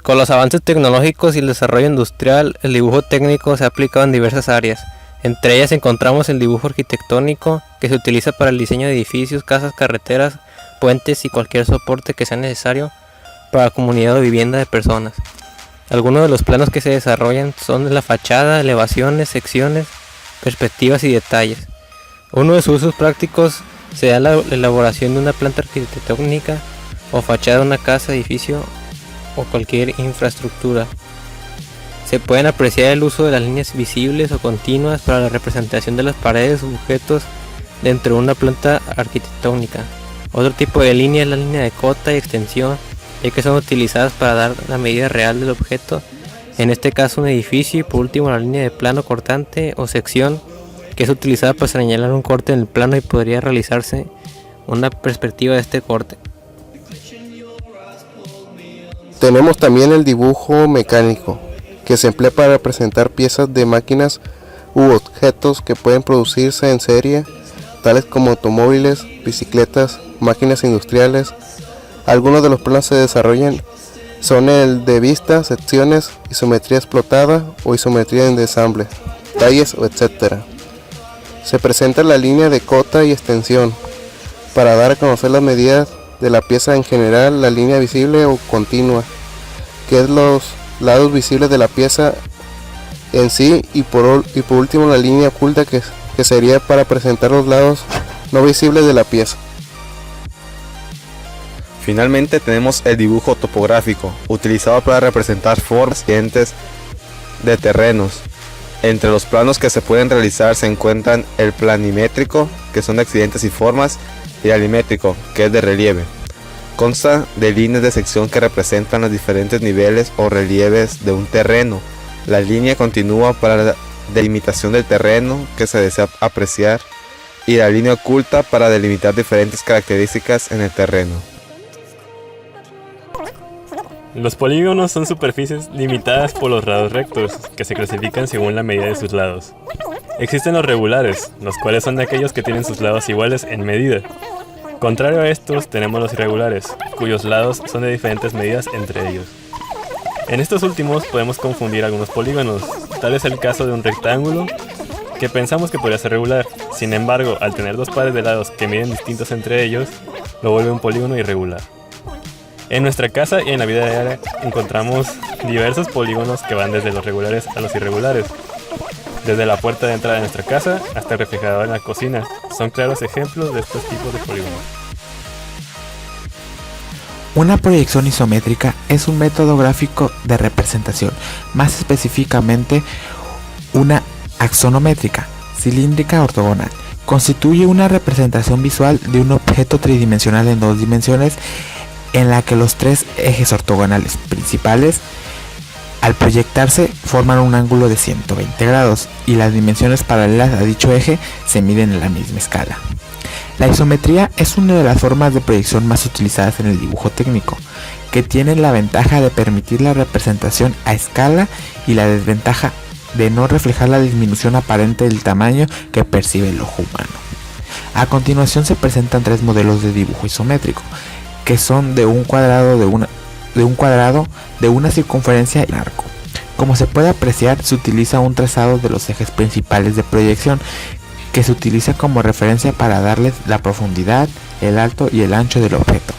Con los avances tecnológicos y el desarrollo industrial, el dibujo técnico se ha aplicado en diversas áreas. Entre ellas encontramos el dibujo arquitectónico, que se utiliza para el diseño de edificios, casas, carreteras, puentes y cualquier soporte que sea necesario para la comunidad o vivienda de personas. Algunos de los planos que se desarrollan son la fachada, elevaciones, secciones, perspectivas y detalles. Uno de sus usos prácticos se da la elaboración de una planta arquitectónica o fachada de una casa, edificio o cualquier infraestructura. Se pueden apreciar el uso de las líneas visibles o continuas para la representación de las paredes o objetos dentro de una planta arquitectónica. Otro tipo de línea es la línea de cota y extensión, ya que son utilizadas para dar la medida real del objeto, en este caso un edificio, y por último la línea de plano cortante o sección, que es utilizada para señalar un corte en el plano y podría realizarse una perspectiva de este corte. Tenemos también el dibujo mecánico, que se emplea para representar piezas de máquinas u objetos que pueden producirse en serie, tales como automóviles, bicicletas, máquinas industriales. Algunos de los planos se desarrollan son el de vista, secciones, isometría explotada o isometría en ensamble, talles o etc. Se presenta la línea de cota y extensión para dar a conocer las medidas de la pieza en general, la línea visible o continua, que es los lados visibles de la pieza en sí, y por último la línea oculta, que sería para presentar los lados no visibles de la pieza. Finalmente tenemos el dibujo topográfico, utilizado para representar formas y accidentes de terrenos. Entre los planos que se pueden realizar se encuentran el planimétrico, que son de accidentes y formas, y el alimétrico, que es de relieve. Consta de líneas de sección que representan los diferentes niveles o relieves de un terreno. La línea continúa para la delimitación del terreno que se desea apreciar, y la línea oculta para delimitar diferentes características en el terreno. Los polígonos son superficies limitadas por los lados rectos, que se clasifican según la medida de sus lados. Existen los regulares, los cuales son aquellos que tienen sus lados iguales en medida. Contrario a estos, tenemos los irregulares, cuyos lados son de diferentes medidas entre ellos. En estos últimos podemos confundir algunos polígonos, tal es el caso de un rectángulo que pensamos que podría ser regular. Sin embargo, al tener dos pares de lados que miden distintos entre ellos, lo vuelve un polígono irregular. En nuestra casa y en la vida diaria encontramos diversos polígonos que van desde los regulares a los irregulares. Desde la puerta de entrada de nuestra casa hasta el refrigerador en la cocina, son claros ejemplos de estos tipos de polígonos. Una proyección isométrica es un método gráfico de representación, más específicamente una axonométrica, cilíndrica ortogonal. Constituye una representación visual de un objeto tridimensional en dos dimensiones, en la que los tres ejes ortogonales principales, al proyectarse, forman un ángulo de 120 grados y las dimensiones paralelas a dicho eje se miden en la misma escala. La isometría es una de las formas de proyección más utilizadas en el dibujo técnico, que tiene la ventaja de permitir la representación a escala y la desventaja de no reflejar la disminución aparente del tamaño que percibe el ojo humano. A continuación se presentan tres modelos de dibujo isométrico, que son de un cuadrado, de una circunferencia y un arco. Como se puede apreciar, se utiliza un trazado de los ejes principales de proyección, que se utiliza como referencia para darles la profundidad, el alto y el ancho del objeto.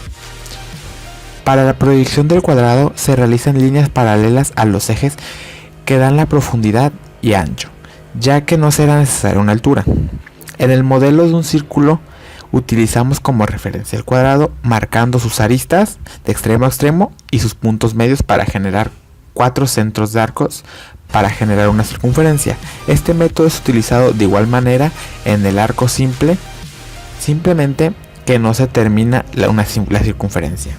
Para la proyección del cuadrado se realizan líneas paralelas a los ejes que dan la profundidad y ancho, ya que no será necesaria una altura. En el modelo de un círculo utilizamos como referencia el cuadrado, marcando sus aristas de extremo a extremo y sus puntos medios para generar 4 centros de arcos para generar una circunferencia. Este método es utilizado de igual manera en el arco simple, simplemente que no se termina la circunferencia.